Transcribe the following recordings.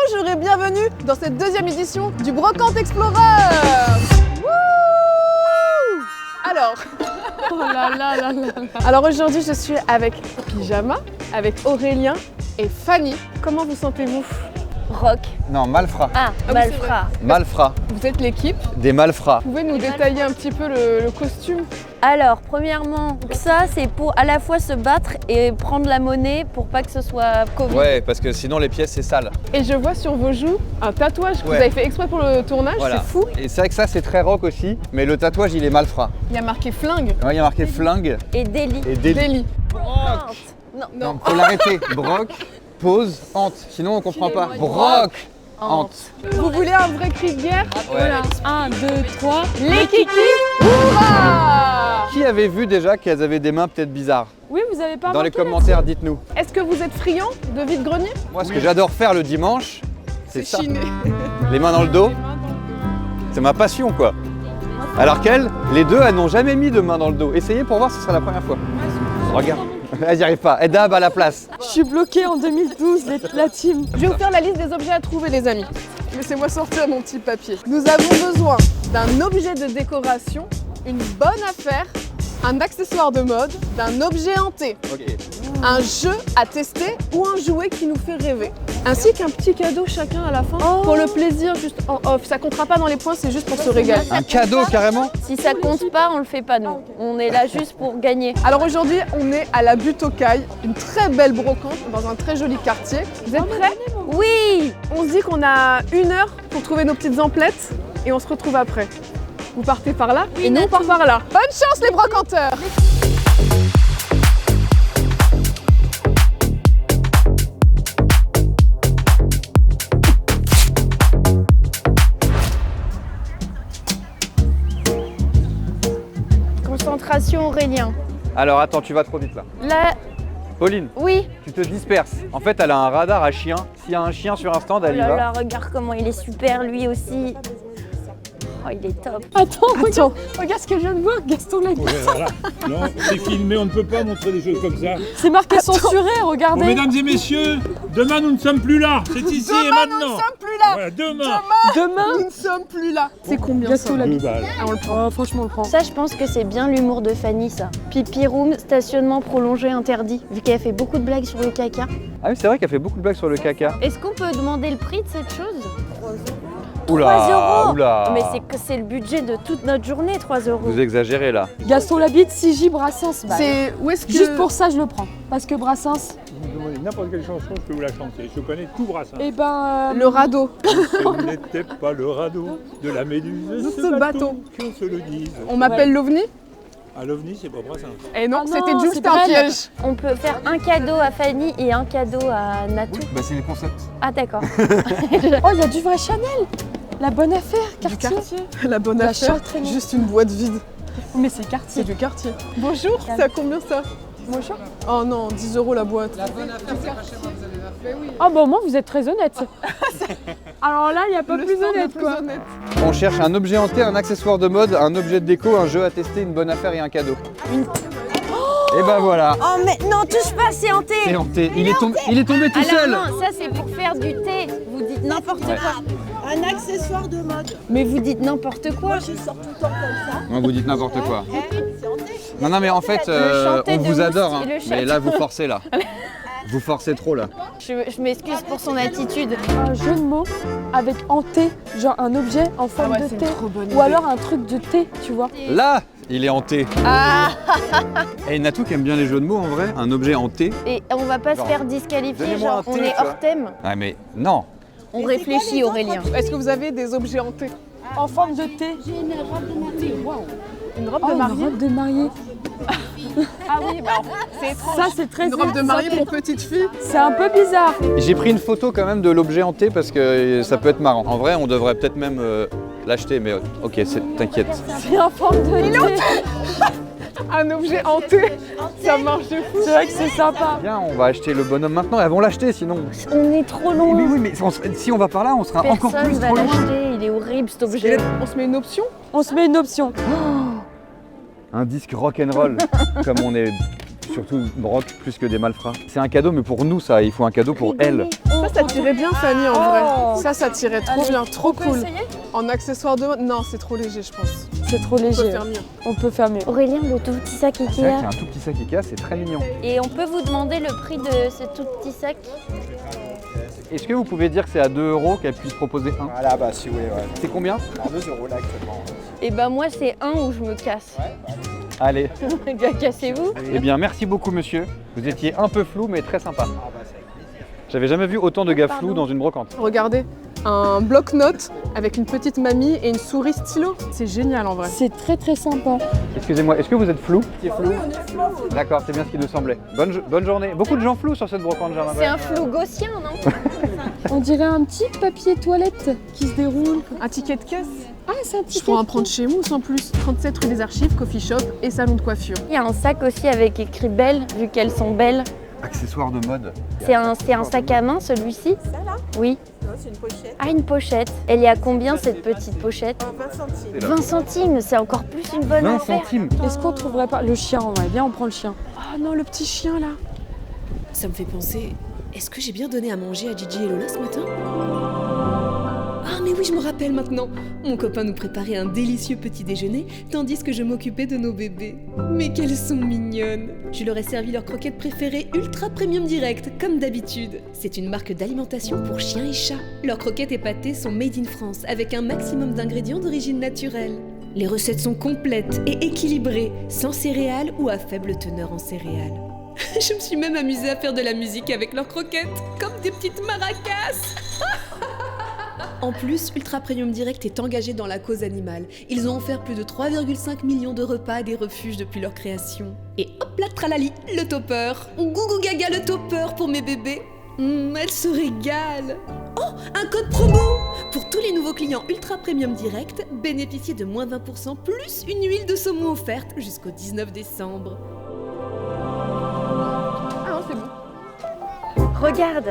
Bonjour et bienvenue dans cette deuxième édition du Brocante Explorer. Wouh! Alors, Oh là là là là. alors aujourd'hui je suis avec Pyjama, avec Aurélien et Fanny. Comment vous sentez-vous? Rock. Non, malfrats. Ah, oui, malfrats. Malfrats. Vous êtes l'équipe. Des malfrats. Vous pouvez nous détailler un petit peu le costume? Alors, premièrement, ça c'est pour à la fois se battre et prendre la monnaie pour pas que ce soit Covid. Ouais, parce que sinon les pièces c'est sale. Et je vois sur vos joues un tatouage que Ouais. vous avez fait exprès pour le tournage, Voilà. c'est fou. Et c'est vrai que ça c'est très rock aussi, mais le tatouage il est malfrat. Il y a marqué flingue, Ouais, il y a marqué flingue Et délit. et délit. délit. Non. Non, faut l'arrêter. Broc, pause, hante. Sinon on comprend pas. Broc, hante. Vous voulez un vrai cri de guerre? Voilà, 1, 2, 3. Les kikis, hurrah! Qui avait vu déjà qu'elles avaient des mains peut-être bizarres? Oui, vous avez pas Dans les remarqué commentaires, dites-nous. Est-ce que vous êtes friand de vide-grenier? Moi ce que j'adore faire le dimanche, c'est ça. Chiner. Les mains dans le dos, c'est ma passion quoi. Alors qu'elles, les deux, elles n'ont jamais mis de main dans le dos. Essayez pour voir si ce sera la première fois. Regarde, elles n'y arrivent pas. Elles dabent à la place. Je suis bloquée en 2012, la team. Je vais vous faire la liste des objets à trouver, les amis. Laissez-moi sortir mon petit papier. Nous avons besoin d'un objet de décoration, une bonne affaire, un accessoire de mode, d'un objet hanté, Ok. un jeu à tester ou un jouet qui nous fait rêver. Ainsi qu'un petit cadeau chacun à la fin pour le plaisir, juste en off. Ça comptera pas dans les points, c'est juste pour se régaler. Un cadeau carrément. Si ça compte pas, on le fait pas nous. On est là juste pour gagner. Alors aujourd'hui, on est à la Butte aux Cailles, une très belle brocante dans un très joli quartier. Vous êtes prêts? Oui. On se dit qu'on a 1 heure pour trouver nos petites emplettes et on se retrouve après. Vous partez par là et nous on part par là. Bonne chance les brocanteurs! Concentration Aurélien. Alors attends, tu vas trop vite là. Là, Pauline, oui. tu te disperses. En fait, elle a un radar à chien. S'il y a un chien sur un stand, Oh elle y là va. là, regarde comment il est super lui aussi. Oh, il est top. Attends, regarde ce que je viens de voir, Gaston l'a dit. Ouais, voilà. Non, c'est filmé, on ne peut pas montrer des choses comme ça. C'est marqué censuré, Bon, regardez. mesdames et messieurs, demain nous ne sommes plus là. C'est ici et Demain nous ne maintenant. sommes plus là! Voilà, demain. Demain, Nous ne sommes plus là! C'est combien Gaston ça? l'a 2 dit. balles. Ah, on le prend. Oh, franchement, on le prend. Ça, je pense que c'est bien l'humour de Fanny, ça. Pipi room, stationnement prolongé interdit, vu qu'elle fait beaucoup de blagues sur le caca. Ah oui, c'est vrai qu'elle fait beaucoup de blagues sur le caca. Est-ce qu'on peut demander le prix de cette chose? 3 Oula, euros. oula. Mais c'est le budget de toute notre journée, 3 euros. Vous exagérez là. Gaston l'habite, 6J Brassens. Bah, C'est où est-ce que juste pour ça, je le prends. Parce que Brassens, Vous me demandez n'importe quelle chanson, je peux vous la chanter. Je connais tout Brassens. eh ben. le radeau. Ce n'était pas le radeau de la méduse, Ce bateau. qu'on se le dise. On m'appelle l'OVNI? À l'OVNI, c'est pas Brassens. Eh non, Ah non, c'était juste c'est un Brel. piège. On peut faire un cadeau à Fanny et un cadeau à Natou. Bah c'est le concept. Ah d'accord. Oh, il y a du vrai Chanel. La bonne affaire, Du quartier. quartier. La bonne La affaire. Châtellerault. Juste une boîte vide. Mais c'est C'est quartier. du quartier. Bonjour, c'est à combien ça? Bonjour. Oh non, 10 € la boîte. Ah, bah, au moins, vous êtes très honnête. Alors là, il n'y a pas Le plus stand le honnête, plus quoi. honnête. On cherche un objet hanté, un accessoire de mode, un objet de déco, un jeu à tester, une bonne affaire et un cadeau. Et ben voilà, Oh mais non, touche pas, c'est hanté. c'est hanté. Il est tombé tout Alors seul. non, ça c'est pour faire du thé. Vous dites n'importe Ouais. quoi. Un accessoire de mode. Mais vous dites n'importe quoi. Moi, je sors tout le temps comme ça. Non, vous dites n'importe quoi. Non, mais en fait, Le chanter on de vous adore, hein. Mousty, le Mais chanter. là, vous forcez là. Vous forcez trop là. Je m'excuse pour son attitude. Un jeu de mots avec hanté, genre un objet en forme Ah ouais, de c'est thé. une trop bonne Ou idée. alors un truc de thé, tu vois. Là, il est hanté. Ah. Et Natou qui aime bien les jeux de mots en vrai, un objet hanté. Et on va pas se Genre, faire disqualifier, donnez-moi genre un on thé, est tu vois. hors thème. Ah mais non. On réfléchit Aurélien. Est-ce que vous avez des objets hantés? En forme de thé. J'ai une robe de mariée. Waouh. Une robe Oh, de une mariée? robe de mariée. Ah oui, bah c'est étrange. Ça, c'est très Une robe de mariée santé. pour petite fille? C'est un peu bizarre. J'ai pris une photo quand même de l'objet hanté parce que ça peut être marrant. En vrai, on devrait peut-être même l'acheter, mais ok, t'inquiète. C'est en forme de thé. Un objet hanté, ça marche de fou. C'est vrai que c'est sympa. Viens, on va acheter le bonhomme maintenant. Elles vont l'acheter sinon. On est trop loin. Mais oui, mais si on va par là, on sera encore Personne plus va trop loin. l'acheter, il est horrible cet objet. On se met une option? On se met une option. Un disque rock'n'roll, comme on est surtout broc plus que des malfrats. C'est un cadeau, mais pour nous, ça, il faut un cadeau pour elle. Ça tirait bien Fanny en Oh. vrai. Ça tirait trop Allez, bien, trop on peut cool. essayer En accessoire de mode, non, c'est trop léger, je pense. C'est trop On peut léger. faire mieux. On peut faire mieux. Aurélien, le tout petit sac C'est vrai qu'il y Ikea. a un tout petit sac Ikea, c'est très mignon. Et on peut vous demander le prix de ce tout petit sac? Est-ce que vous pouvez dire que c'est à 2 € qu'elle puisse proposer un? Voilà, bah si vous voulez, ouais. C'est combien? À 2 € là actuellement. Et ben moi c'est un où je me casse. Allez. Cassez-vous. Eh bien, merci beaucoup, monsieur. Vous étiez un peu flou, mais très sympa. J'avais jamais vu autant de gars flous dans une brocante. Regardez, un bloc-notes avec une petite mamie et une souris stylo. C'est génial en vrai. C'est très très sympa. Excusez-moi, est-ce que vous êtes flou? Flou. D'accord, c'est bien ce qui nous semblait. Bonne journée. Beaucoup de gens flous sur cette brocante, j'ai C'est un flou gaussien, non? On dirait un petit papier toilette qui se déroule. Un ticket de caisse. Ah, c'est un Je petit pourrais en prendre chez Mousse en plus. 37 rue des Archives, coffee shop et salon de coiffure. Il y a un sac aussi avec écrit belle, vu qu'elles sont belles. Accessoires de mode. C'est un sac à main celui-ci? Ça là? Oui. Non, c'est une pochette. Ah, une pochette. Elle est à combien cette petite pochette? 20 centimes. 20 centimes, c'est encore plus une bonne 20 affaire. centimes. Est-ce qu'on trouverait pas le chien? Ouais, viens, on prend le chien. Oh non, le petit chien là. Ça me fait penser, est-ce que j'ai bien donné à manger à Gigi et Lola ce matin? Ah mais oui, je me rappelle maintenant. Mon copain nous préparait un délicieux petit déjeuner, tandis que je m'occupais de nos bébés. Mais qu'elles sont mignonnes! Je leur ai servi leur croquette préférée Ultra Premium Direct, comme d'habitude. C'est une marque d'alimentation pour chiens et chats. Leurs croquettes et pâtés sont made in France, avec un maximum d'ingrédients d'origine naturelle. Les recettes sont complètes et équilibrées, sans céréales ou à faible teneur en céréales. Je me suis même amusée à faire de la musique avec leurs croquettes, comme des petites maracas. En plus, Ultra Premium Direct est engagé dans la cause animale. Ils ont offert plus de 3,5 millions de repas à des refuges depuis leur création. Et hop là, tralali, le topper. Gougou gaga le topper pour mes bébés. Elles se régalent. Oh, un code promo! Pour tous les nouveaux clients Ultra Premium Direct, bénéficiez de moins 20% plus une huile de saumon offerte jusqu'au 19 décembre. Ah non, c'est bon. Regarde,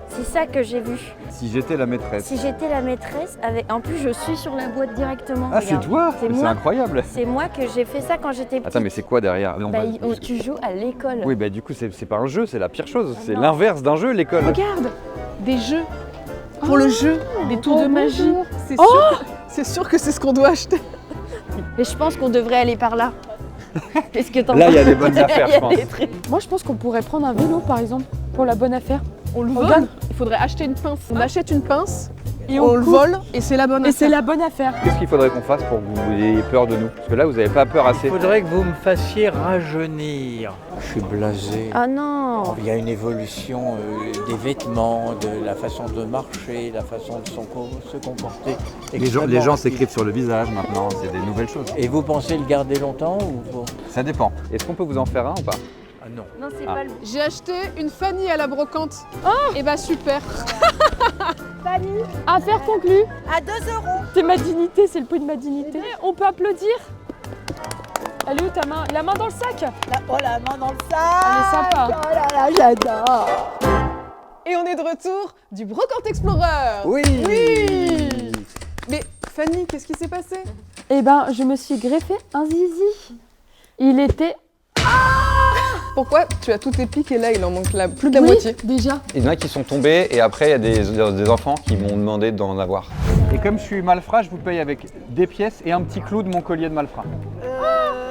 c'est ça que j'ai vu. Si j'étais la maîtresse. Si j'étais la maîtresse, en plus je suis sur la boîte directement. Ah, c'est regarde. toi? C'est Mais c'est moi. incroyable. C'est moi que j'ai fait ça quand j'étais petite. Attends, mais c'est quoi derrière? Mais on va- Tu joues à l'école. Oui, bah du coup, c'est pas un jeu, c'est la pire chose. C'est l'inverse d'un jeu, l'école. Regarde, des jeux. Pour le jeu, des tours de magie. bonjour. C'est sûr que c'est ce qu'on doit acheter. Mais je pense qu'on devrait aller par là. Qu'est-ce que t'en Là, il y a penses? des bonnes affaires, Il y a je pense. des trucs. Moi, je pense qu'on pourrait prendre un vélo, par exemple, pour la bonne affaire. On le Regarde. vole. Il faudrait acheter une pince. On achète une pince, Et on le coupe. vole et c'est la bonne Et c'est affaire. la bonne affaire. Qu'est-ce qu'il faudrait qu'on fasse pour que vous ayez peur de nous? Parce que là, vous n'avez pas peur assez. Il faudrait que vous me fassiez rajeunir. Je suis blasé. Ah non. Il y a une évolution des vêtements, de la façon de marcher, la façon de se comporter. Les gens Extrêmement s'écrivent sur le visage maintenant, c'est des nouvelles choses. rapide. Et vous pensez le garder longtemps ou pas? Ça dépend. Est-ce qu'on peut vous en faire un ou pas? Ah non. Non, c'est Ah. pas le. J'ai acheté une Fanny à la brocante. Et bah super. Affaire conclue. À 2 €. C'est ma dignité, c'est le prix de ma dignité. On peut applaudir. Elle est où ta main? La main dans le sac. Oh la main dans le sac. Elle est sympa. Oh là là, j'adore. Et on est de retour du Brocante Explorer. Oui. Oui. Mais Fanny, qu'est-ce qui s'est passé? Eh ben, je me suis greffé un zizi. Il était... Pourquoi tu as tous tes pics et là il en manque plus de la Oui, moitié? déjà. Il y en a qui sont tombés et après il y a des enfants qui m'ont demandé d'en avoir. Et comme je suis malfrat, je vous paye avec des pièces et un petit clou de mon collier de malfrat.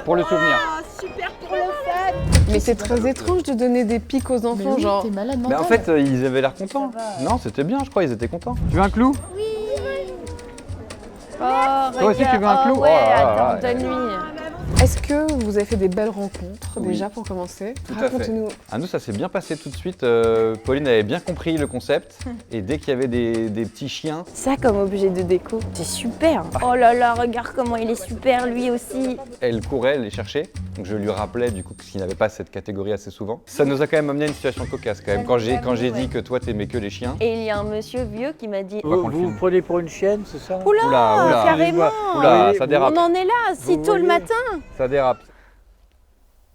Pour le souvenir. Ah, super pour le fête. Mais c'est très étrange de donner des pics aux enfants, genre. T'es malade Mais mental. en fait, ils avaient l'air contents. Non, c'était bien, je crois, ils étaient contents. Tu veux un clou? Oh, Toi aussi, tu veux un clou? Ouais, Oh là là, attends, donne-lui. Est-ce que vous avez fait des belles rencontres déjà pour commencer? Tout à fait. Raconte-nous. À nous, ça s'est bien passé tout de suite. Pauline avait bien compris le concept. Et dès qu'il y avait des petits chiens, Ça comme objet de déco, c'est super. Oh là là, regarde comment il est super lui aussi. elle courait, elle les cherchait. Donc je lui rappelais du coup qu'il n'avait pas cette catégorie assez souvent. Ça nous a quand même amené à une situation cocasse quand même. Quand j'ai dit que toi t'aimais que les chiens. Et il y a un monsieur vieux qui m'a dit Pas qu'on Vous le vous filme. prenez pour une chienne, c'est ça? Oula, Oula, oula. carrément. Oula, Oui, ça On dérape. en est là, si Vous tôt le voyez. matin. Ça dérape.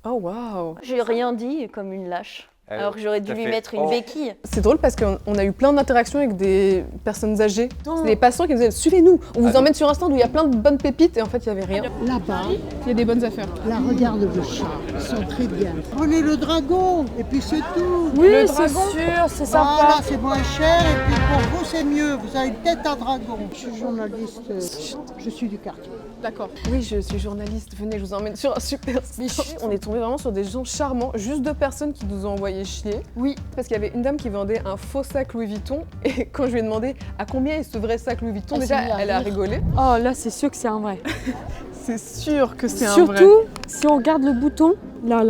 Oh waouh. J'ai rien dit comme une lâche. Alors que j'aurais dû t'as lui fait, mettre une oh. béquille. C'est drôle parce qu'on a eu plein d'interactions avec des personnes âgées. C'est des patients qui nous disaient suivez-nous, on vous emmène sur un stand où il y a plein de bonnes pépites et en fait il n'y avait rien. Là-bas, Il y a des bonnes affaires. là, regarde le chat. Ils sont très bien. Prenez le dragon et puis c'est tout. Oui, Le c'est dragon. sûr, c'est Voilà, sympa. c'est moins cher et puis pour vous c'est mieux. Vous avez une tête à dragon. Je suis journaliste, je suis du quartier. D'accord. Oui, je suis journaliste, venez, je vous emmène sur un super stand. On est tombé vraiment sur des gens charmants, juste 2 personnes qui nous ont envoyé chier. Oui. Parce qu'il y avait une dame qui vendait un faux sac Louis Vuitton et quand je lui ai demandé à combien est ce vrai sac Louis Vuitton, Elle déjà s'est mise à elle a rire. rigolé. Oh, là, c'est sûr que c'est un vrai. C'est sûr que c'est un vrai. Surtout, si on regarde le bouton, là.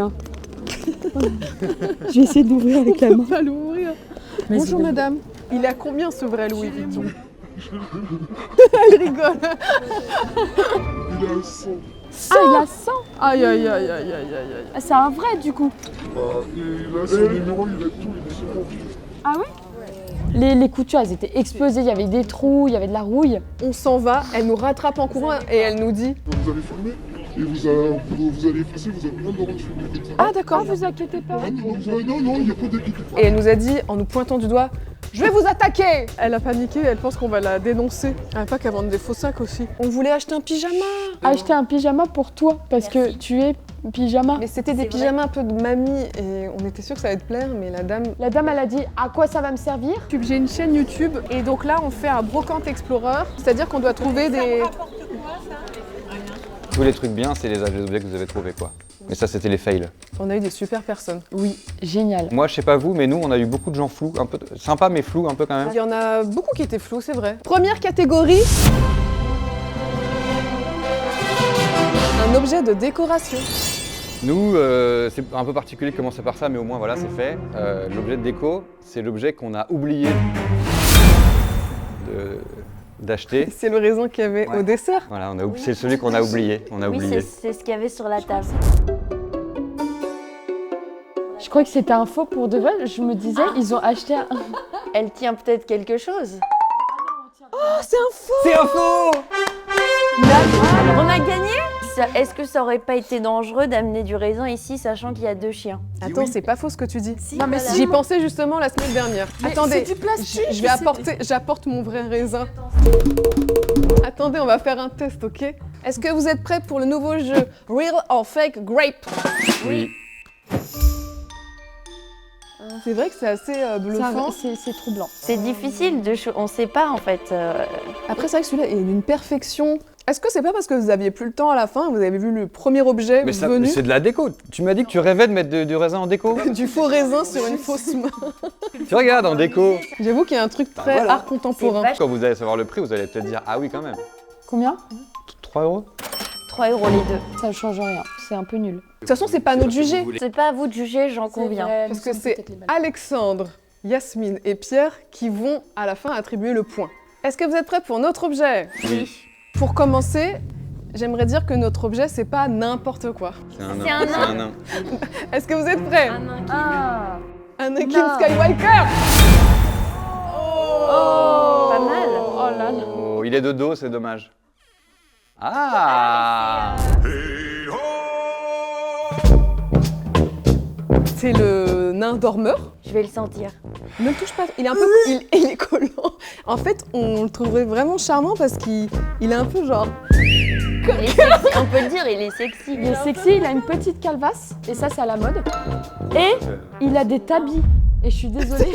Je vais essayer d'ouvrir avec la main. Pas l'ouvrir. Vas-y, Bonjour vas-y. madame, il a combien ce vrai Louis Vuitton? Elle rigole. Ah, il a 100. Aïe aïe aïe aïe aïe aïe aïe. Ah, c'est un vrai, du coup. Ah oui. Les coutures, elles étaient explosées, il y avait des trous, il y avait de la rouille. On s'en va, elle nous rattrape en courant et elle nous dit Vous allez filmer et vous allez effacer, vous avez pas le droit de filmer comme ça. ah d'accord. Vous inquiétez pas. Ah non, il n'y a pas d'équipe. Et elle nous a dit en nous pointant du doigt je vais vous attaquer. Elle a paniqué, elle pense qu'on va la dénoncer. Elle pas qu'elle vende des faux sacs aussi. On voulait acheter un pyjama. Acheter un pyjama pour toi, parce que tu es pyjama. Mais c'était des C'est pyjamas un peu de mamie et on était sûr que ça allait te plaire, mais la dame. La dame, elle a dit à quoi ça va me servir. J'ai une chaîne YouTube et donc là on fait un brocante explorer, c'est-à-dire qu'on doit trouver des. Tous les trucs bien, c'est les objets que vous avez trouvés, quoi. Mais ça, c'était les fails. On a eu des super personnes. Oui, génial. Moi, je sais pas vous, mais nous, on a eu beaucoup de gens flous, un peu sympa, mais flous un peu quand même. Il y en a beaucoup qui étaient flous, c'est vrai. Première catégorie. Un objet de décoration. Nous, c'est un peu particulier de commencer par ça, mais au moins, voilà, c'est fait. L'objet de déco, c'est l'objet qu'on a oublié d'acheter. C'est le raisin qu'il y avait Ouais. au dessert. Voilà, c'est celui qu'on a oublié. Oui, c'est ce qu'il y avait sur la table. Je crois que c'était un faux pour de vrai. Je me disais, ils ont acheté un. Elle tient peut-être quelque chose. Oh, c'est un faux. C'est un faux! On a gagné. Est-ce que ça aurait pas été dangereux d'amener du raisin ici, sachant qu'il y a 2 chiens? Attends, c'est pas faux ce que tu dis. Non, mais J'y pensais justement la semaine dernière. Attendez, c'est du plastique, je vais j'apporte mon vrai raisin. Attendez, on va faire un test, ok? Est-ce que vous êtes prêts pour le nouveau jeu Real or Fake Grape? Oui. C'est vrai que c'est assez bluffant. C'est troublant. C'est difficile on sait pas en fait. Après, c'est vrai que celui-là est d'une perfection. Est-ce que c'est pas parce que vous aviez plus le temps à la fin, vous avez vu le premier objet Mais venu c'est de la déco. Tu m'as dit que tu rêvais de mettre du raisin en déco. du faux raisin sur une fausse main? Tu regardes en déco. J'avoue qu'il y a un truc très voilà. art contemporain. Quand vous allez savoir le prix, vous allez peut-être dire ah oui quand même. Combien 3 €. 3 € les deux. Ça change rien. C'est un peu nul. De toute façon, c'est pas à nous de juger. C'est pas à vous de juger, j'en conviens. Parce que c'est Alexandre, Yasmine et Pierre qui vont à la fin attribuer le point. Est-ce que vous êtes prêts pour notre objet? Oui. Pour commencer, j'aimerais dire que notre objet, c'est pas n'importe quoi. C'est un nain. C'est un nain. C'est un nain. Est-ce que vous êtes prêts? Ah. Anakin Skywalker. Pas mal. Oh là là. Oh, il est de dos, c'est dommage. Ah! C'est le nain dormeur. Je vais le sentir. Ne le touche pas, il est un peu il est collant. En fait, on le trouverait vraiment charmant parce qu'il est un peu genre. Il est sexy, on peut le dire, il est sexy. Il est sexy, il a une petite calvasse, et ça, c'est à la mode. Et il a des tabis. Et je suis désolée.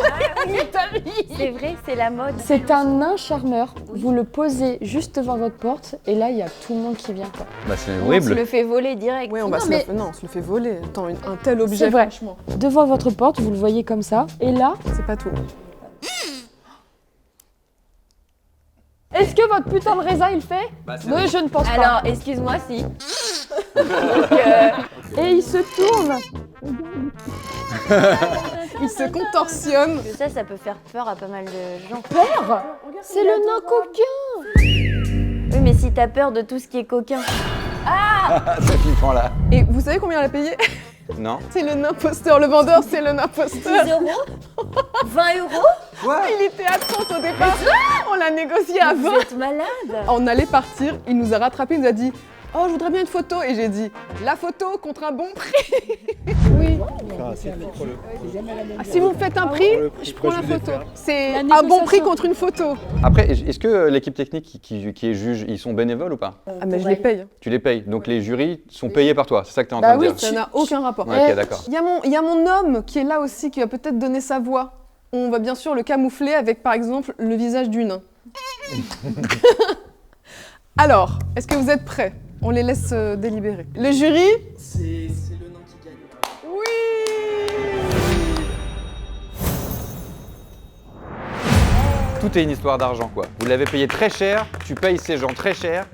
C'est vrai, c'est la mode. C'est un nain charmeur. Vous le posez juste devant votre porte, et là, il y a tout le monde qui vient. Quoi. Bah c'est On se horrible. le fait voler direct. Ouais, on Non, se mais- non, on se le fait voler. Attends, un tel C'est objet, vrai. franchement, Devant votre porte, vous le voyez comme ça. Et là, c'est pas tout. est-ce que votre putain de raisin, il fait Mais je ne pense pas. Alors, excuse-moi si. Et il se tourne. Il se contorsionne. Ça peut faire peur à pas mal de gens. Peur. C'est le nain coquin. Oui, mais si t'as peur de tout ce qui est coquin. C'est flippant là. Et vous savez combien elle a payé? Non. C'est le nain posteur. Le vendeur, c'est le nain 10 posteur. €? 20 €? Il était à 30 au départ. On l'a négocié à 20. Vous êtes malade. On allait partir. Il nous a rattrapés. Il nous a dit oh, je voudrais bien une photo. Et j'ai dit, la photo contre un bon prix. Oui. Ah, si vous me faites un prix, je prends la photo. C'est un bon prix contre une photo. Après, est-ce que l'équipe technique qui est juge, ils sont bénévoles ou pas? Ah, mais je les paye. Tu les payes, donc les jurys sont payés par toi, c'est ça que tu es en train de dire? Ça n'a aucun rapport. Ouais, ok, d'accord. Il y a mon homme qui est là aussi, qui va peut-être donner sa voix. On va bien sûr le camoufler avec, par exemple, le visage du nain. Alors, est-ce que vous êtes prêts? On les laisse délibérer. Le jury? C'est le nain qui gagne. Oui! Tout est une histoire d'argent, quoi. Vous l'avez payé très cher, tu payes ces gens très cher.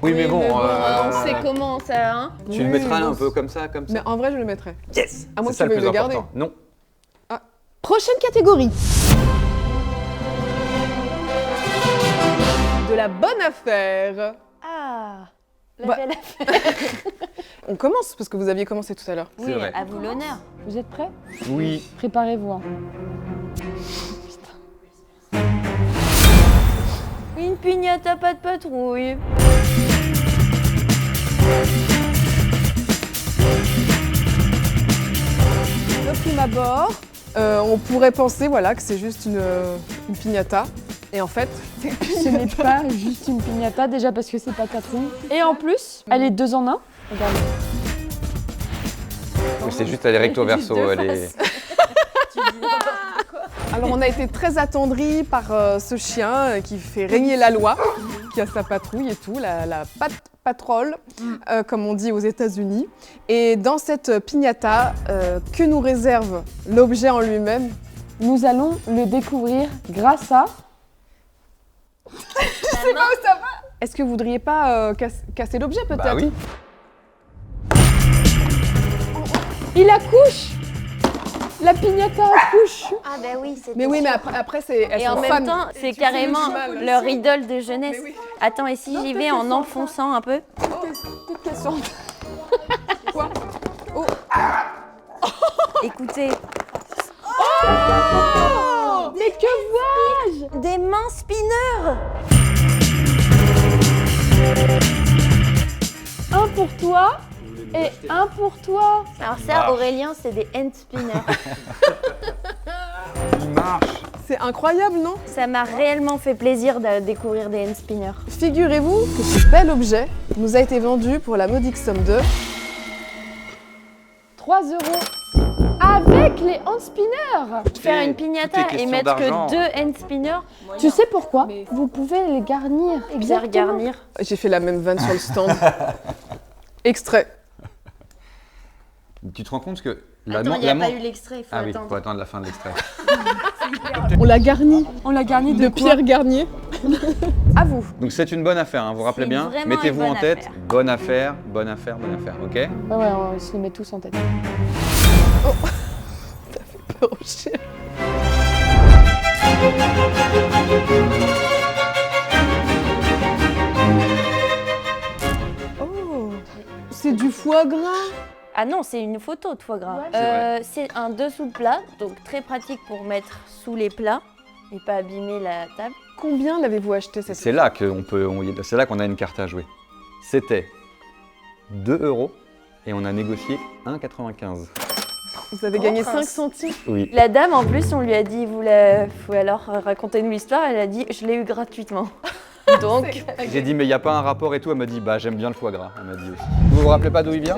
Oui, mais bon. On sait comment ça, hein. Tu le mettras là un peu comme ça, comme ça. Mais en vrai, je le mettrais. Yes! À moins C'est ça que le tu plus veuilles le important. garder. Non. Prochaine catégorie. De la bonne affaire. Ah, la Bah. belle affaire. On commence, parce que vous aviez commencé tout à l'heure. Oui, vrai. à vous l'honneur. Vous êtes prêts? Oui. Préparez-vous. Hein. Une pignata pas de patrouille. De prime abord, on pourrait penser voilà, que c'est juste une piñata. Et en fait, Ce n'est pas juste une piñata, déjà parce que c'est pas patrouille. Et en plus, elle est 2 en 1. Regarde. Oui, c'est juste elle est recto verso, elle est... alors on a été très attendris par ce chien qui fait régner la loi, qui a sa patrouille et tout, la patrol, comme on dit aux États-Unis. Et dans cette piñata, que nous réserve l'objet en lui-même? Nous allons le découvrir grâce à... Je sais pas où ça va. Est-ce que vous voudriez pas casser l'objet peut-être? Bah oui. Il accouche! La piñata accouche! Ah bah oui, c'est. Mais oui, mais après c'est. elles Et sont en fans. même temps, c'est carrément mal. leur idole de jeunesse. Mais oui. Attends, et si j'y vais en enfonçant un peu? Peut-être qu'elle sort. Quoi? Oh. Écoutez. Oh, mais que vois-je? Des mains spinners! Un pour toi et un pour toi. Alors ça, Aurélien, c'est des hand spinners. Il marche. C'est incroyable, non? Ça m'a réellement fait plaisir de découvrir des hand spinners. Figurez-vous que ce bel objet nous a été vendu pour la modique somme de 3 € avec les hand spinners. Faire une piñata tout est et question mettre d'argent. que 2 hand spinners, Tu sais pourquoi? Vous pouvez les garnir. bien Exactement. garnir. J'ai fait la même vanne sur le stand. Extrait. Tu te rends compte que... Attends, il n'y a pas eu l'extrait, il faut Ah oui, attendre. faut attendre la fin de l'extrait. On l'a garni On l'a garni de Pierre Garnier. À vous. Donc c'est une bonne affaire, hein, vous vous rappelez C'est bien? vraiment Mettez-vous une en bonne tête, affaire. bonne affaire, bonne affaire, bonne affaire, ok? Ouais, on se les met tous en tête. Peur au chien. Oh, c'est du foie gras. Ah non, c'est une photo de foie gras. Ouais. C'est un dessous de plat, donc très pratique pour mettre sous les plats et pas abîmer la table. Combien l'avez-vous acheté cette C'est là c'est là qu'on a une carte à jouer. C'était 2 € et on a négocié 1,95. Vous avez gagné 5 prince. centimes. Oui. La dame, en plus, on lui a dit, faut alors raconter-nous l'histoire. Elle a dit, je l'ai eu gratuitement. Donc, J'ai dit mais il n'y a pas un rapport et tout, elle m'a dit bah j'aime bien le foie gras, elle m'a dit aussi. Vous vous rappelez pas d'où il vient?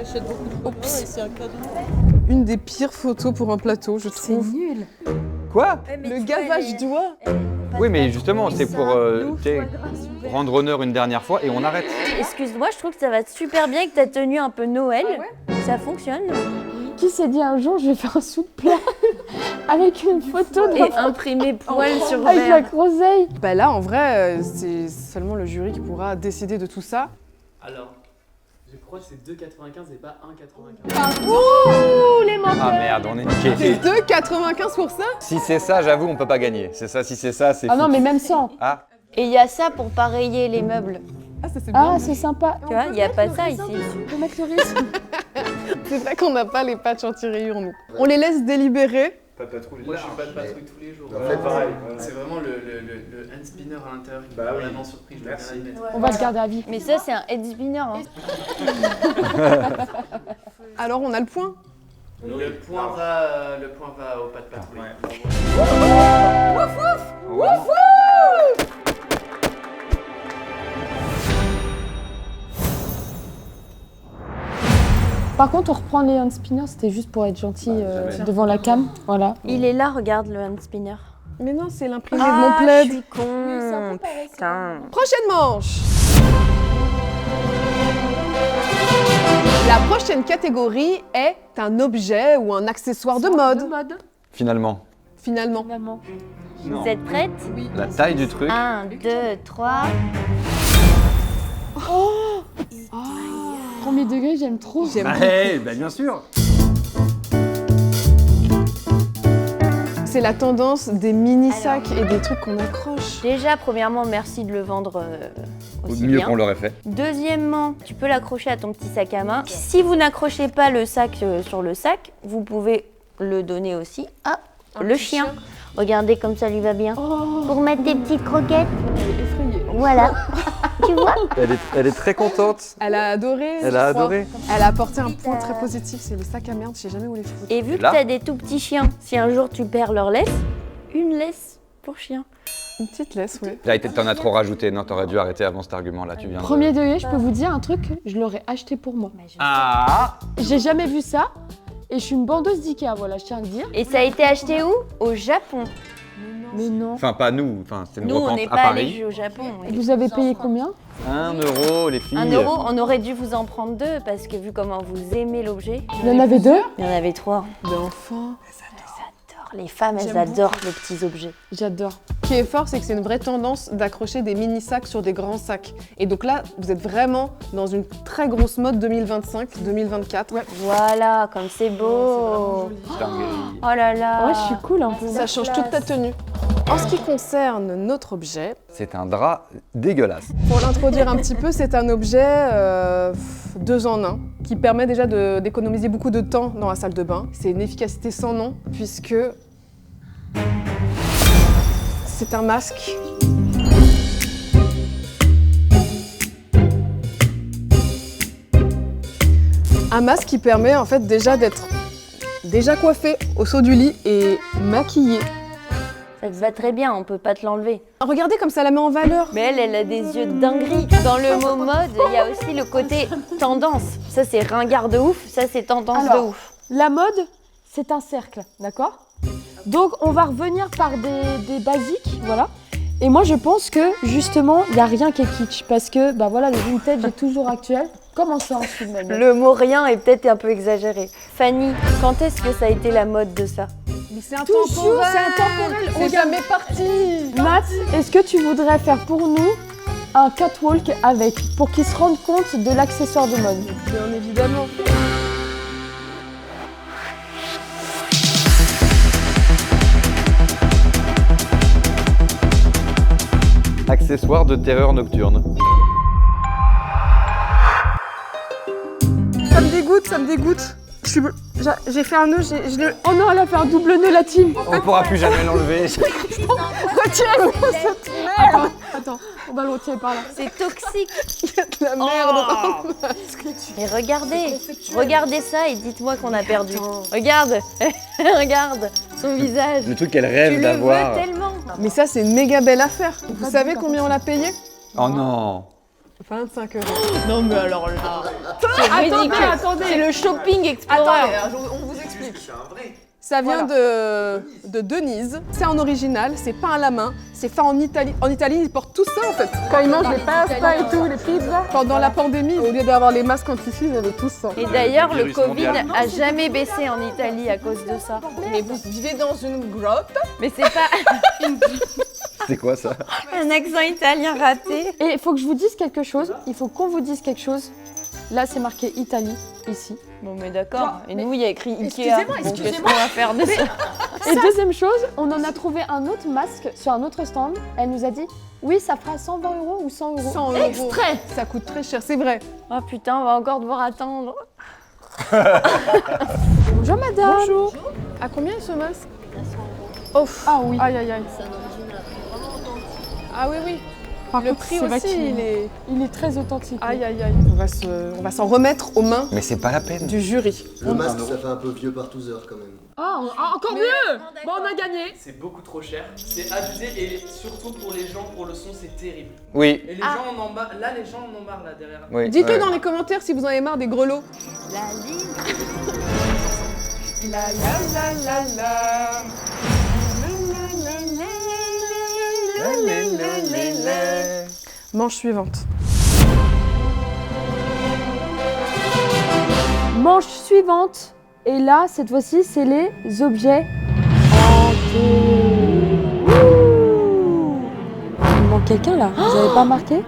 Une des pires photos pour un plateau, je trouve. nul. Quoi? Le gavage d'oie. Oui mais justement c'est pour tu sais, rendre honneur une dernière fois et on arrête. excuse-moi, je trouve que ça va super bien avec ta tenue un peu Noël. Ça fonctionne. Qui s'est dit un jour je vais faire un sous de plat avec une photo de Et imprimer poil sur avec la verre. groseille. Bah là, en vrai, c'est seulement le jury qui pourra décider de tout ça. Alors, je crois que c'est 2,95 et pas 1,95. Ouh, les menteurs. Ah merde, on est niqué. C'est 2,95 pour ça? Si c'est ça, j'avoue, on peut pas gagner. C'est ça, si c'est ça, c'est Ah non foutu. mais même sans. Ah, Et il y a ça pour pareiller les meubles. Ah, ça c'est bien. Ah c'est sympa. Tu vois, il n'y a pas ça ici. On peut mettre le risque. C'est vrai qu'on n'a pas les patchs anti-rayures, nous. On les laisse délibérer Pas de patrouille. Moi, je suis pas de patrouille tous les jours. Ouais, pareil. Ouais. C'est vraiment le hand spinner à l'intérieur qui Bah m'a oui. vraiment surpris. Je dois bien l'admettre. On va le garder à vie. Mais ça, c'est un head spinner. Hein. Alors, on a le point. Le point va au pas de patrouille. Par contre, on reprend les hand spinners, c'était juste pour être gentil devant la cam. Voilà. Il est là, regarde le hand spinner. Mais non, c'est l'imprimé de mon plaid. Je suis con. Putain. Prochaine manche. La prochaine catégorie est un objet ou un accessoire de mode, Finalement. finalement. Vous êtes prêtes? Oui. La taille du truc. 1, 2, 3. Premier degré, j'aime trop. J'aime Bien sûr. C'est la tendance des mini-sacs et des trucs qu'on accroche. Déjà, premièrement, merci de le vendre aussi Mieux bien. qu'on l'aurait fait. Deuxièmement, tu peux l'accrocher à ton petit sac à main. Si vous n'accrochez pas le sac sur le sac, vous pouvez le donner aussi à le chien. Regardez comme ça lui va bien. Pour mettre des petites croquettes. Voilà. Tu vois? Elle est très contente. Elle a adoré. Elle je a crois. adoré. Elle a apporté un point très positif, c'est les sacs à merde, je sais jamais où les foutre. Et vu que là tu as des tout petits chiens, si un jour tu perds leur laisse, une laisse pour chien. Une petite laisse, oui. Là, t'en as trop rajouté. Non, t'aurais dû arrêter avant cet argument-là. Tu viens. Premier degré, je peux vous dire un truc, je l'aurais acheté pour moi. Ah. J'ai jamais vu ça et je suis une bandeuse d'Ikea, voilà, je tiens à le dire. Et ça a été acheté où? Au Japon. Mais non. Enfin, pas nous. Enfin, c'était une Nous, on brocante n'est à pas allés Paris. au Japon. Et vous avez payé combien? 1 euro, les filles. 1 euro, on aurait dû vous en prendre 2 parce que vu comment vous aimez l'objet. Il y en avait 2? Il y en avait 3. Mais enfin. Les femmes, elles adorent les petits objets. J'adore. Ce qui est fort, c'est que c'est une vraie tendance d'accrocher des mini-sacs sur des grands sacs. Et donc là, vous êtes vraiment dans une très grosse mode 2025-2024. Ouais. Voilà, comme c'est beau. Dinguerie. Oh là là. Ouais, je suis cool un peu. Ça change toute ta tenue. En ce qui concerne notre objet, C'est un drap dégueulasse. pour l'introduire un petit peu, c'est un objet 2 en 1 qui permet déjà d'économiser beaucoup de temps dans la salle de bain. C'est une efficacité sans nom puisque c'est un masque. Un masque qui permet en fait déjà d'être coiffé au saut du lit et maquillé. Ça te va très bien, on peut pas te l'enlever. Regardez comme ça la met en valeur. Mais elle a des yeux de dinguerie. Dans le mot mode, il y a aussi le côté tendance. Ça, c'est ringard de ouf. Ça, c'est tendance de Alors, ouf. la mode, c'est un cercle, d'accord? Donc, on va revenir par des basiques, voilà. Et moi, je pense que, justement, il n'y a rien qui est kitsch. Parce que, bah voilà, le vintage est toujours actuel. Comment ça, ensuite, Manuel? Le mot rien est peut-être un peu exagéré. Fanny, quand est-ce que ça a été la mode de ça? Mais c'est Toujours, c'est intemporel. C'est Regarde. jamais parti. Matt, est-ce que tu voudrais faire pour nous un catwalk avec, pour qu'ils se rendent compte de l'accessoire de mode? Bien évidemment. Accessoire de terreur nocturne. Ça me dégoûte, ça me dégoûte. J'ai fait un nœud, Oh non, elle a fait un double nœud, la team. On pourra plus jamais l'enlever. Retiens cette merde. Attends, on va le retirer par là. C'est toxique. Il y a de la merde. Mais regardez ça et dites-moi qu'on a perdu. Regarde, regarde son visage. Le truc qu'elle Tu rêve le d'avoir. veux tellement. Mais ça, c'est une méga belle affaire. Vous savez combien on l'a payé? Oh non. 25 €. Non mais alors là, Attendez. c'est le shopping explorer. On vous explique. C'est un vrai. Ça vient de Denise. C'est en original, c'est peint à la main, c'est fait en Italie. En Italie, ils portent tout ça en fait. Quand ils mangent les pastas et tout, les pizzas. Pendant la pandémie, au lieu d'avoir les masques anti-fils, ils avaient tout ça. Et d'ailleurs, le virus Covid mondial. a jamais baissé en Italie à cause de ça. Mais vous vivez dans une grotte. Mais c'est pas C'est quoi ça? un accent italien raté. Et il faut que je vous dise quelque chose. Il faut qu'on vous dise quelque chose. Là, c'est marqué Italie, ici. Bon mais d'accord. Et nous, il y a écrit Ikea. Excusez-moi, Donc qu'est-ce qu'on va faire de ça? Et deuxième chose, on en a trouvé un autre masque sur un autre stand. Elle nous a dit, oui, ça fera 120 € ou 100 €. 100 €. Extrait. Ça coûte très cher, c'est vrai. Oh putain, on va encore devoir attendre. Bonjour madame. Bonjour. À combien est ce masque? Oh, Ah oui. aïe aïe aïe. Ah oui, oui. Par Le contre, prix c'est vrai aussi, qu'il- il est très authentique. Aïe aïe aïe. On va s'en remettre aux mains Mais c'est pas la peine. du jury. Le masque, ça fait un peu vieux par 12 heures quand même. Ah, encore mieux. Bon, on a gagné. C'est beaucoup trop cher, c'est abusé et surtout pour les gens, pour le son, c'est terrible. Oui. Et les gens en ont marre, là les gens en ont marre là derrière. Oui. Dites-le dans les commentaires si vous en avez marre des grelots. La ligne. La la la la la. Manche suivante. Manche suivante. Et là, cette fois-ci, c'est les objets hantés. Ouh. Il manque quelqu'un là. Vous avez pas remarqué?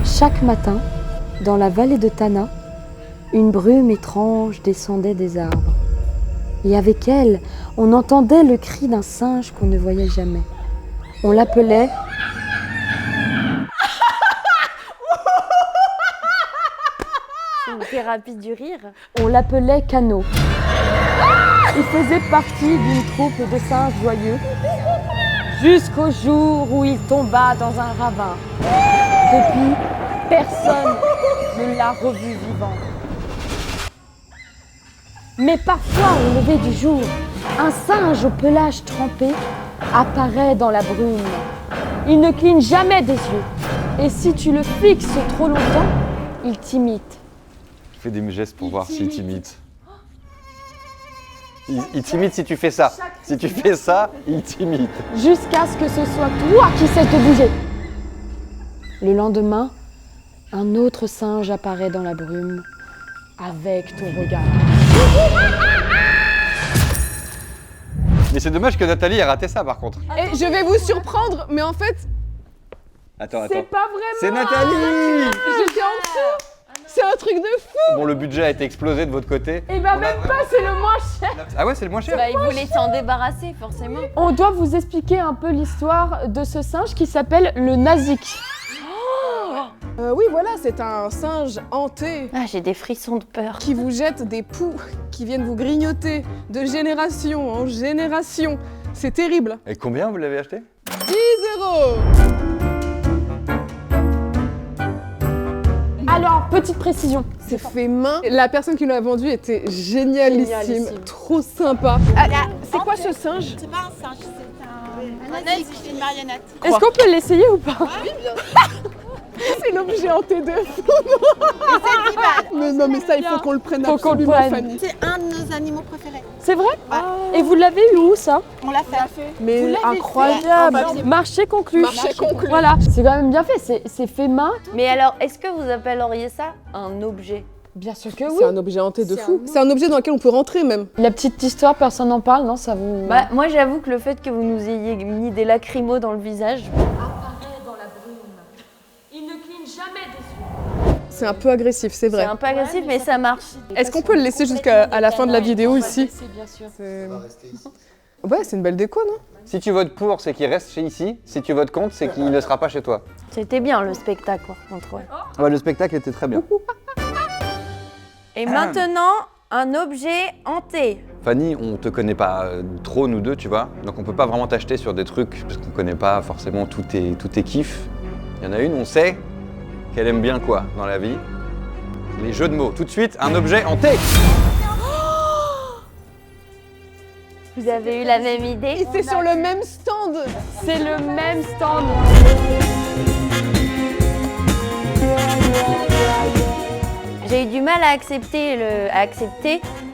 Chaque matin, dans la vallée de Tana, une brume étrange descendait des arbres. Et avec elle, on entendait le cri d'un singe qu'on ne voyait jamais. On l'appelait... C'est une thérapie du rire. On l'appelait Kano. Il faisait partie d'une troupe de singes joyeux jusqu'au jour où il tomba dans un ravin. Depuis, personne ne l'a revu vivant. Mais parfois, au lever du jour, un singe au pelage trempé apparaît dans la brume. Il ne cligne jamais des yeux. Et si tu le fixes trop longtemps, il t'imite. Fais des gestes pour voir s'il t'imite. Il t'imite si tu fais ça. Si tu fais ça, il t'imite. Jusqu'à ce que ce soit toi qui cesse de bouger. Le lendemain, un autre singe apparaît dans la brume avec ton regard. Mais c'est dommage que Nathalie ait raté ça par contre. Et je vais vous surprendre, mais en fait, Attends, c'est pas vraiment. C'est Nathalie. J'étais en dessous. C'est un truc de fou. Bon, le budget a été explosé de votre côté. Et bah même pas, c'est le moins cher. Ah ouais, c'est le moins cher. Bah, il voulait s'en débarrasser, forcément. On doit vous expliquer un peu l'histoire de ce singe qui s'appelle le Nazik. Oui, voilà, c'est un singe hanté Ah, j'ai des frissons de peur. qui vous jette des poux, qui viennent vous grignoter de génération en génération. C'est terrible. Et combien vous l'avez acheté? 10 €. Alors, petite précision. C'est fait main. La personne qui l'a vendu était génialissime, Génialissime. trop sympa. Ah, c'est quoi ce singe? C'est pas un singe, c'est un nazik, c'est une marionnette. Est-ce qu'on peut l'essayer ou pas? C'est l'objet hanté de fou. Mais non, mais ça, il faut qu'on le prenne Faut qu'on le absolument, prenne. Fanny. C'est un de nos animaux préférés. C'est vrai? Et vous l'avez eu où ça? On l'a fait. Mais l'avez incroyable. fait. Marché conclu. Marché conclu. Voilà, c'est quand même bien fait, c'est fait main. Mais alors, est-ce que vous appelleriez ça un objet? Bien sûr que oui. C'est un objet hanté de fou. C'est un objet dans lequel on peut rentrer même. La petite histoire, personne n'en parle, non? Ça vous... Bah, moi, j'avoue que le fait que vous nous ayez mis des lacrymos dans le visage. Apparaît dans la brume. Il ne cligne jamais des yeux. C'est un peu agressif, c'est C'est vrai. un peu agressif, mais ça marche. Est-ce qu'on peut le laisser jusqu'à la fin de la vidéo ici? Bien sûr. On va rester ici. Ouais, c'est une belle déco, non? Si tu votes pour, c'est qu'il reste chez ici. Si tu votes contre, c'est qu'il ne sera pas chez toi. C'était bien le spectacle, quoi, entre eux. Ouais, le spectacle était très bien. Et maintenant, un objet hanté. Fanny, on te connaît pas trop, nous deux, tu vois. Donc on peut pas vraiment t'acheter sur des trucs, parce qu'on connaît pas forcément tous tes kiffs. Il y en a une, on sait qu'elle aime bien quoi dans la vie? Les jeux de mots. Tout de suite, un objet hanté. Vous avez eu la même idée? Et c'est sur le même stand. C'est le même stand. J'ai eu du mal à accepter.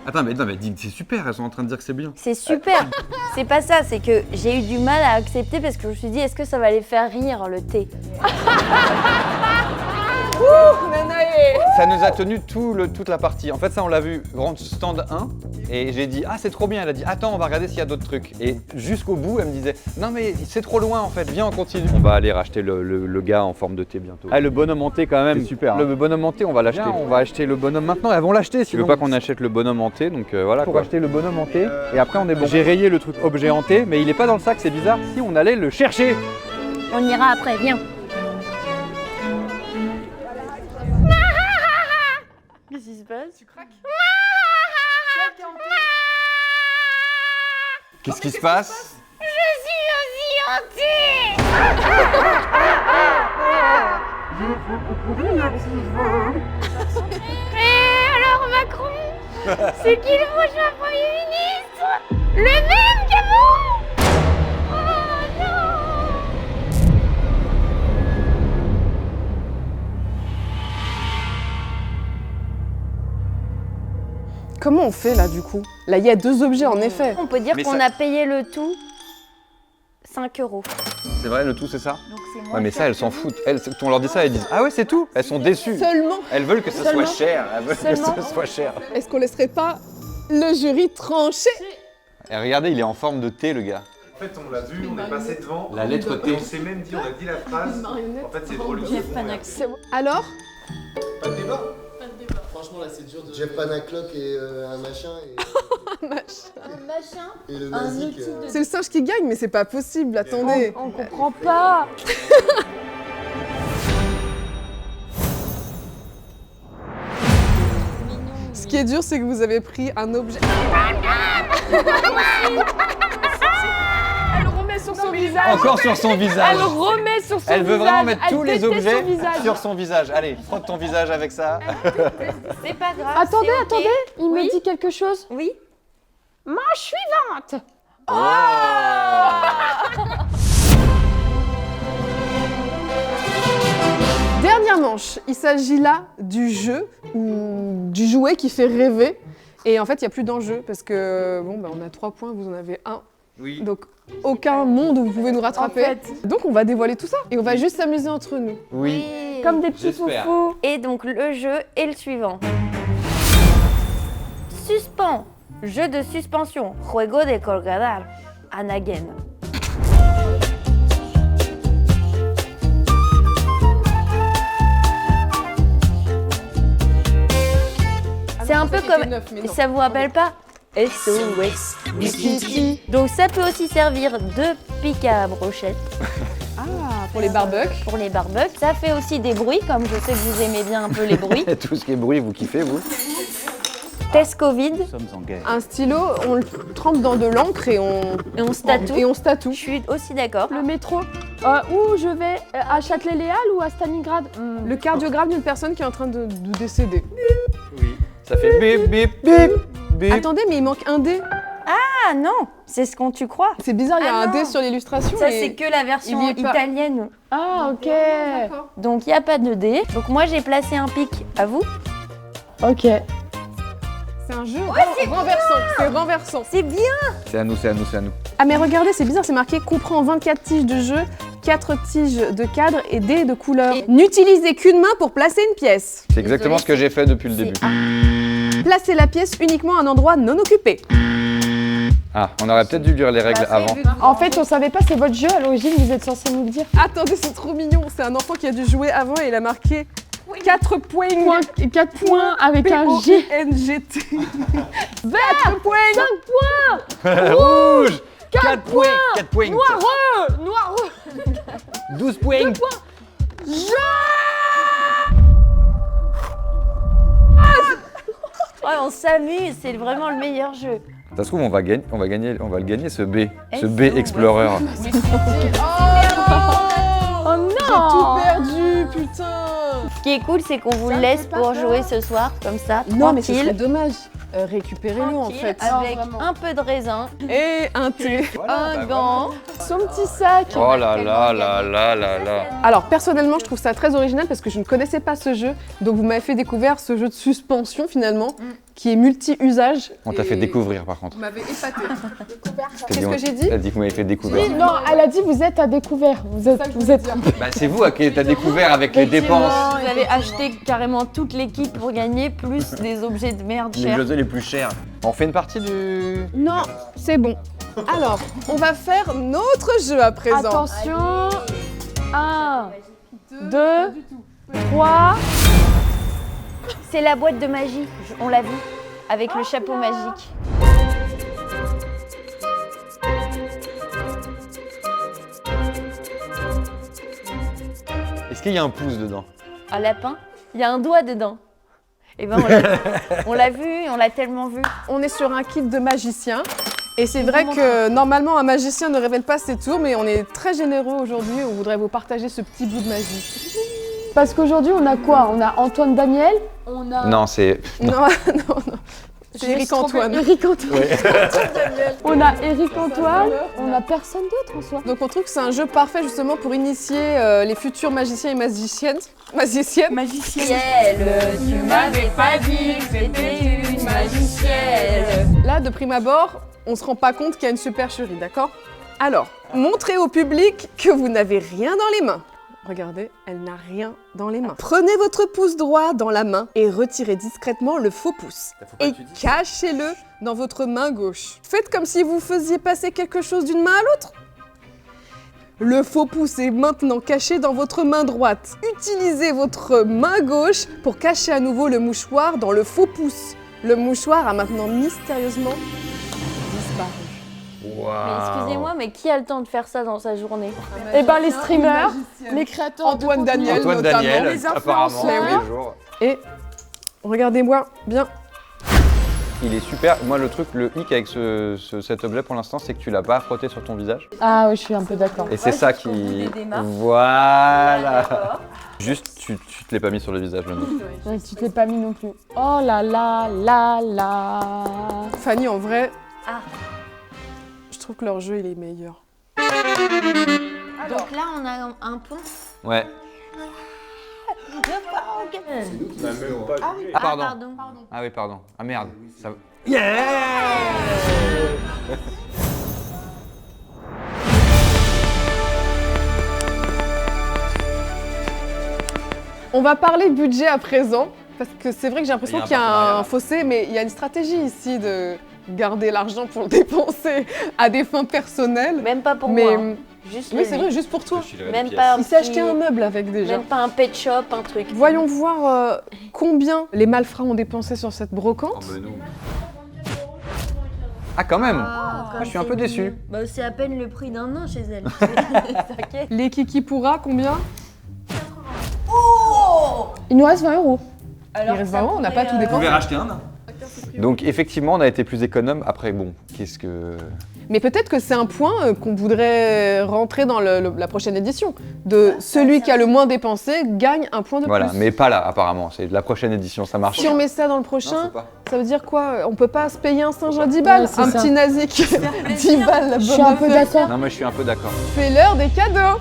Attends, mais dis, c'est super, elles sont en train de dire que c'est bien. C'est super. C'est pas ça, c'est que j'ai eu du mal à accepter parce que je me suis dit, est-ce que ça va les faire rire le thé? Ça nous a tenu toute la partie. En fait, ça, on l'a vu, grand stand 1. Et j'ai dit, ah, c'est trop bien. Elle a dit, attends, on va regarder s'il y a d'autres trucs. Et jusqu'au bout, elle me disait, non, mais c'est trop loin, en fait. Viens, on continue. On va aller racheter le gars en forme de thé bientôt. Ah, le bonhomme hanté, quand même. C'est super. Le bonhomme hanté, on va l'acheter. On va acheter le bonhomme maintenant. Elles vont l'acheter. Tu veux pas qu'on achète le bonhomme hanté, donc voilà. Pour acheter le bonhomme hanté. Et après, on est bon. J'ai rayé le truc objet hanté, mais il est pas dans le sac, c'est bizarre. Si, on allait le chercher. On ira après, viens. Qu'est-ce qui se passe? Tu craques? Qu'est-ce qui se passe? Je suis aussi hantée. Et alors Macron, c'est qui le prochain Premier ministre? Le même qu'avant? Oh non! Comment on fait là du coup? Là il y a 2 objets en effet. On peut dire Mais qu'on ça- a payé le tout 5 €. C'est vrai, le tout, c'est ça? Donc c'est Ouais, mais ça, elles s'en foutent. Elles, on leur dit ça, elles disent ah ouais, c'est tout. Elles sont déçues. Seulement. Elles veulent que ce Seulement. soit cher. Elles veulent Seulement. que ce soit cher. Est-ce qu'on laisserait pas le jury trancher? Et regardez, il est en forme de T, le gars. En fait, on l'a vu, on est passé devant. La lettre T. Et on s'est même dit, on a dit la phrase. En fait, c'est trop le Jeff Panaclock. Alors? Pas de débat. Franchement, là, c'est dur de. Jeff Panaclock et un machin. Et... Un machin. Et le nazi. C'est le singe qui gagne, mais c'est pas possible, attendez. On comprend pas. Ce qui est dur, c'est que vous avez pris un objet. Elle remet sur son visage. Encore sur son visage. Elle remet sur son visage. Elle veut vraiment mettre Elle tous les déteste objets son visage. sur son visage. Allez, frotte ton visage avec ça. C'est pas grave. Attendez, c'est ok. attendez, il me dit quelque chose. Oui. Manche suivante. Dernière manche, il s'agit là du jeu ou du jouet qui fait rêver. Et en fait, il n'y a plus d'enjeu parce que bon, bah, on a 3 points, vous en avez 1. Oui. Donc aucun monde où vous pouvez nous rattraper. En fait. Donc on va dévoiler tout ça et on va juste s'amuser entre nous. Oui. Comme des petits J'espère. foufous. Et donc le jeu est le suivant. Suspens. Jeu de suspension. Juego de colgadar. Anagen. C'est un peu comme... Ça vous rappelle pas SOS Biscuiti. Donc ça peut aussi servir de pic à brochette. Ah, pour les barbecues. Pour les barbecues. Ça fait aussi des bruits, comme je sais que vous aimez bien un peu les bruits. Tout ce qui est bruit, vous kiffez, vous? Test Covid. Nous sommes en guerre. Un stylo, on le trempe dans de l'encre et on se tatoue. Et on se tatoue. Je suis aussi d'accord. Le métro. Où je vais à Châtelet-Léal ou à Stalingrad? Le cardiogramme d'une personne qui est en train de décéder. Oui. Ça fait bip, bip, bip, bip. Attendez, mais il manque un dé. Ah non, c'est ce qu'on tu crois. C'est bizarre, il y a Ah un non. dé sur l'illustration. Ça et c'est que la version il y est pas. italienne. Ah ok. Donc il n'y a pas de dé. Donc moi j'ai placé un pic à vous. Ok. C'est un jeu renversant. C'est renversant. C'est bien. C'est à nous, c'est à nous, c'est à nous. Ah mais regardez, c'est bizarre, c'est marqué comprend 24 tiges de jeu, 4 tiges de cadre et dés de couleur. N'utilisez qu'une main pour placer une pièce. C'est exactement ce que j'ai fait depuis le début. Placez la pièce uniquement à un endroit non occupé. Ah, on aurait peut-être dû lire les règles avant. En fait, on savait pas, c'est votre jeu à l'origine, vous êtes censé nous le dire. Attendez, c'est trop mignon. C'est un enfant qui a dû jouer avant et il a marqué 4 points. 4 points avec un G. P-O-I-N-G-T. 4 points. 5 points. Rouge. 4 points. 4 points. Noireux. Noireux. 12 points. 2 points. Ouais, on s'amuse, c'est vraiment le meilleur jeu. Ça se trouve, on va le gagner ce B, ce B SO, Explorer. Oh non. J'ai tout perdu, putain. Ce qui est cool, c'est qu'on vous le laisse pour jouer ce soir, comme ça, Non, mais ce serait tranquille. dommage. Récupérez-le en Tranquille, fait. avec un peu de raisin, Et un thé. un gant. Son petit sac. Oh là là là là là là. Alors personnellement, je trouve ça très original parce que je ne connaissais pas ce jeu. Donc vous m'avez fait découvrir ce jeu de suspension finalement, qui est multi-usage. On t'a fait découvrir par contre. Vous m'avez épaté. Qu'est-ce que j'ai dit? Elle a dit que vous m'avez fait découvrir. Non, elle a dit vous êtes à découvert. Vous êtes. Bah, c'est vous qui t'as découvert avec les dépenses. Vous avez acheté carrément toute l'équipe pour gagner, plus des objets de merde Les chers. jeux les plus chers. On fait une partie du... Non, c'est bon. Alors, on va faire notre jeu à présent. Attention. 1, 2, 3. C'est la boîte de magie, on l'a vu, avec le chapeau magique. Est-ce qu'il y a un pouce dedans? Un lapin, il y a un doigt dedans. Et ben on l'a vu, on l'a tellement vu. On est sur un kit de magicien. Et c'est vrai que normalement un magicien ne révèle pas ses tours, mais on est très généreux aujourd'hui, on voudrait vous partager ce petit bout de magie. Parce qu'aujourd'hui, on a quoi? On a Antoine Daniel, on a... Non, c'est... Non. C'est Eric Antoine. Eric Antoine. On a Eric Antoine, on a personne d'autre en soi. Donc on trouve que c'est un jeu parfait justement pour initier les futurs magiciens et magiciennes. Magiciennes. Tu m'avais pas dit que c'était une magicienne. Là, de prime abord, on se rend pas compte qu'il y a une supercherie, d'accord? Alors, montrez au public que vous n'avez rien dans les mains. Regardez, elle n'a rien dans les mains. Prenez votre pouce droit dans la main et retirez discrètement le faux pouce. Et cachez-le dans votre main gauche. Faites comme si vous faisiez passer quelque chose d'une main à l'autre. Le faux pouce est maintenant caché dans votre main droite. Utilisez votre main gauche pour cacher à nouveau le mouchoir dans le faux pouce. Le mouchoir a maintenant mystérieusement disparu. Mais excusez-moi, mais qui a le temps de faire ça dans sa journée? Eh ben les streamers, les créateurs Antoine de contenu, Daniel, Antoine notamment, Daniel, les apparemment, influenceurs. tous les jours. Et regardez-moi bien. Il est super. Moi, le truc, le hic avec cet objet pour l'instant, c'est que tu l'as pas frotté sur ton visage. Ah oui, je suis un peu d'accord. Et c'est ça qui... Voilà. Juste, tu te l'es pas mis sur le visage, le nom. Ouais, tu te l'es pas mis non plus. Oh là là là là. Fanny, en vrai, Ah. je trouve que leur jeu, il est meilleur. Donc là, on a un point. Ouais. On a même pas joué. Ah, pardon. Pardon. Ah oui, pardon. Ah merde. Ça... On va parler budget à présent, parce que c'est vrai que j'ai l'impression Il y a un qu'il y a un partenariat. fossé, mais il y a une stratégie ici de garder l'argent pour le dépenser à des fins personnelles. Même pas pour Mais moi. Juste oui, le c'est lui. vrai, juste pour toi. Même pas un Il s'est acheté petit- un meuble avec déjà. Même pas un pet shop, un truc. Voyons voir combien les malfrats ont dépensé sur cette brocante. Ah, quand même. Ah, je suis un peu déçu. Bah, c'est à peine le prix d'un an chez elle. T'inquiète. Les Kiki Pourra, combien? Il nous reste 20 €. Il reste 20 €, on n'a pas tout dépensé. racheter un nain. Donc, effectivement, on a été plus économe. Après, bon, qu'est-ce que... Mais peut-être que c'est un point qu'on voudrait rentrer dans la prochaine édition. De celui qui a le moins dépensé gagne un point de Voilà, plus. mais pas là, apparemment. C'est de la prochaine édition, ça marche. Si on met ça dans le Non, prochain, faut pas. ça veut dire quoi? On peut pas se payer un singe à 10 balles? Ouais, c'est Un ça. petit nazik 10 balles, la Je bonne suis un peu affaire. d'accord. Non, mais je suis un peu d'accord. C'est l'heure des cadeaux.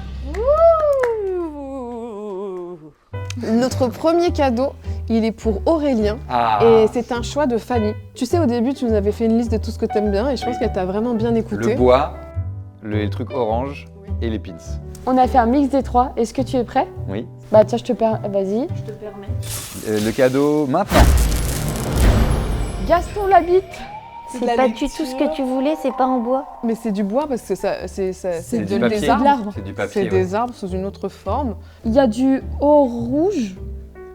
Notre premier cadeau, il est pour Aurélien. Ah. Et c'est un choix de Fanny. Tu sais, au début, tu nous avais fait une liste de tout ce que t'aimes bien et je pense qu'elle t'a vraiment bien écouté. Le bois, le truc orange et les pins. On a fait un mix des trois. Est-ce que tu es prêt? Oui. Bah tiens, je te permets. Vas-y. Je te permets. Le cadeau, maintenant. Gaston Labitte. C'est pas du tout ce que tu voulais, c'est pas en bois. Mais c'est du bois parce que c'est du des papier. arbres. C'est du papier, C'est ouais. des arbres sous une autre forme. Il y a du haut rouge.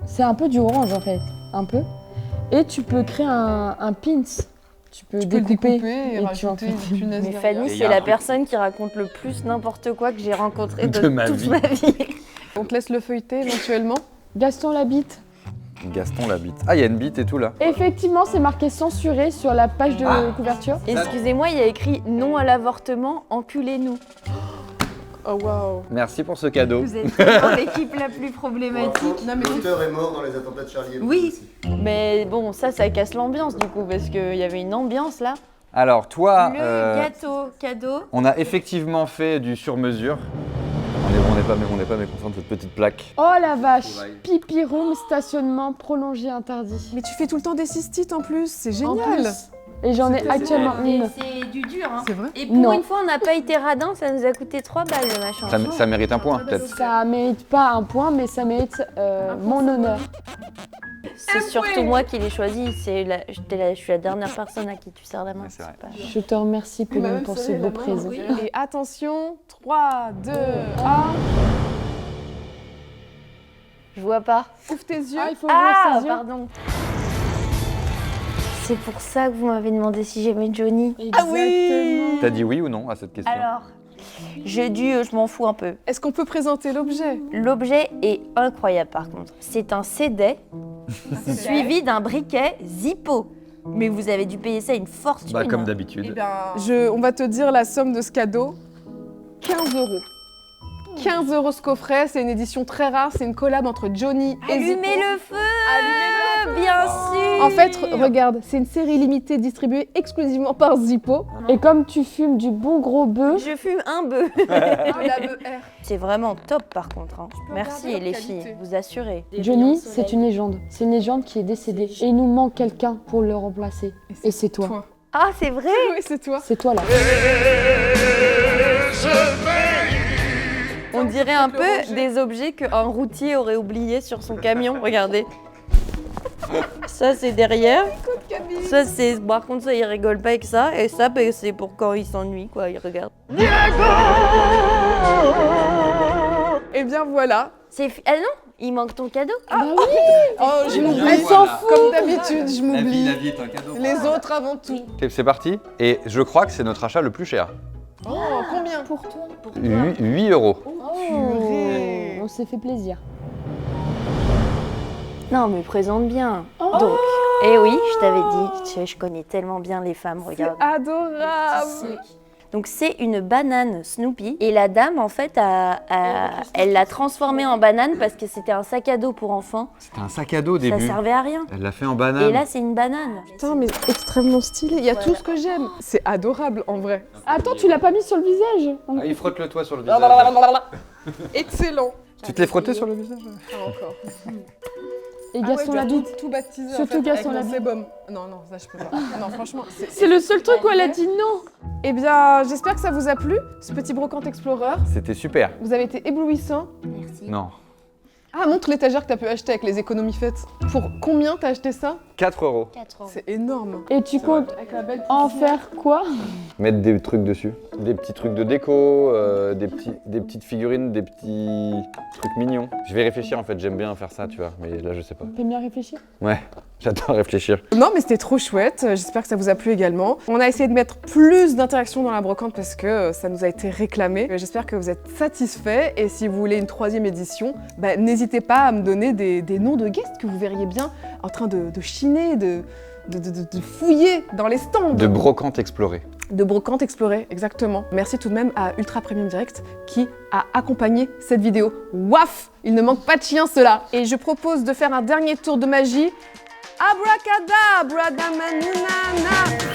C'est un peu du orange en fait. Un peu. Et tu peux créer un pins. Tu peux Tu peux le découper. découper et tu en rajouter fais- une punaise Mais derrière. Fanny, Et y c'est a un la truc. personne qui raconte le plus n'importe quoi que j'ai rencontré de, De ma toute vie. ma vie. On te laisse le feuilleter éventuellement. Gaston Labitte. Gaston la bite. Ah, il y a une bite et tout là. Effectivement, c'est marqué censuré sur la page de couverture. Excusez-moi, il y a écrit non à l'avortement, enculez-nous. Oh waouh. Merci pour ce cadeau. Vous êtes vraiment l'équipe la plus problématique. Non, mais L'auteur est mort dans les attentats de Charlie Hebdo. Oui, aussi. mais bon, ça casse l'ambiance du coup, parce qu'il y avait une ambiance là. Alors, toi, Le gâteau cadeau. on a effectivement fait du sur-mesure. On n'est pas mécontent de cette petite plaque. Oh la vache. Pipi room, stationnement prolongé interdit. Mais tu fais tout le temps des cystites en plus, c'est En génial. plus. Et j'en ai actuellement une. C'est du dur, hein. C'est vrai. Et pour Non. une fois, on n'a pas été radin, ça nous a coûté 3 balles le machin. Ça mérite un point, peut-être. Ça mérite pas un point, mais ça mérite mon honneur. C'est surtout moi qui l'ai choisi. Je suis la dernière personne à qui tu serres la main. Ouais, c'est vrai. pas- Je te remercie Pauline pour ce beau présent. Et attention, 3, 2, 1. Je vois pas. Ouvre tes yeux. Ah, il faut ouvrir Ah, ses yeux. pardon. C'est pour ça que vous m'avez demandé si j'aimais Johnny. Exactement. T'as dit oui ou non à cette question? Alors, je m'en fous un peu. Est-ce qu'on peut présenter l'objet? L'objet est incroyable par contre. C'est un CD suivi d'un briquet Zippo. Mais vous avez dû payer ça une fortune. Bah comme d'habitude. Eh bien, on va te dire la somme de ce cadeau. 15 €. 15 € ce coffret, c'est une édition très rare, c'est une collab entre Johnny et Zippo. Allumez le feu, bien sûr. En fait, regarde, c'est une série limitée distribuée exclusivement par Zippo. Et comme tu fumes du bon gros bœuf, Je fume un bœuf. La BR. C'est vraiment top par contre. Hein. Merci regarder les leur filles, qualité. vous assurez. Johnny, c'est une légende. C'est une légende qui est décédée. Et il nous manque quelqu'un pour le remplacer. Et c'est toi. Ah, c'est vrai? Oui, c'est toi. C'est toi là. On dirait un peu des objets qu'un routier aurait oublié sur son camion. Regardez. Ça, c'est derrière. Ça, c'est. Par contre, ça, il rigole pas avec ça. Et ça, ben, c'est pour quand il s'ennuie, quoi. Il regarde. Et bien voilà. Ah non, il manque ton cadeau. Ah oui. Oh, je m'oublie. Elle s'en fout. Comme d'habitude, je m'oublie. La vie est un cadeau. Les autres avant tout. C'est parti. Et je crois que c'est notre achat le plus cher. Oh, combien? Pour toi. 8 €. Oh, on s'est fait plaisir. Non, mais présente bien. Donc, oui, je t'avais dit, je connais tellement bien les femmes, regarde. Adorable. Donc c'est une banane Snoopy et la dame en fait elle l'a transformée en banane parce que c'était un sac à dos pour enfants. C'était un sac à dos au début. Ça servait à rien. Elle l'a fait en banane. Et là c'est une banane. Putain, mais extrêmement stylé. Il y a tout ce que j'aime. C'est adorable en vrai. Attends, tu l'as pas mis sur le visage. Ah, il frotte le toit sur le visage. Excellent. Tu te l'es frotté sur le visage? Pas encore. Et Gaston la bite. Tout baptisé. Surtout en fait, Gaston avec la mon bite. sébum. Non, ça je peux pas. Non, franchement. C'est le seul truc où elle a dit non. Eh bien, j'espère que ça vous a plu, ce petit brocante explorer. C'était super. Vous avez été éblouissant. Merci. Non. Ah, montre l'étagère que t'as pu acheter avec les économies faites. Pour combien t'as acheté ça? 4 €. 4 euros. C'est énorme. Et tu comptes Avec la belle en faire quoi? Mettre des trucs dessus. Des petits trucs de déco, des petites figurines, des petits trucs mignons. Je vais réfléchir en fait, j'aime bien faire ça, tu vois, mais là je sais pas. T'aimes bien réfléchir? Ouais, j'adore réfléchir. Non, mais c'était trop chouette. J'espère que ça vous a plu également. On a essayé de mettre plus d'interaction dans la brocante parce que ça nous a été réclamé. J'espère que vous êtes satisfaits. Et si vous voulez une 3e édition, bah, n'hésitez pas à me donner des noms de guests que vous verriez bien en train de chiner, de fouiller dans les stands. De brocante explorée. De brocante explorée, exactement. Merci tout de même à Ultra Premium Direct qui a accompagné cette vidéo. Waf! Il ne manque pas de chien, ceux-là. Et je propose de faire un dernier tour de magie. Abracadabra, damanunana.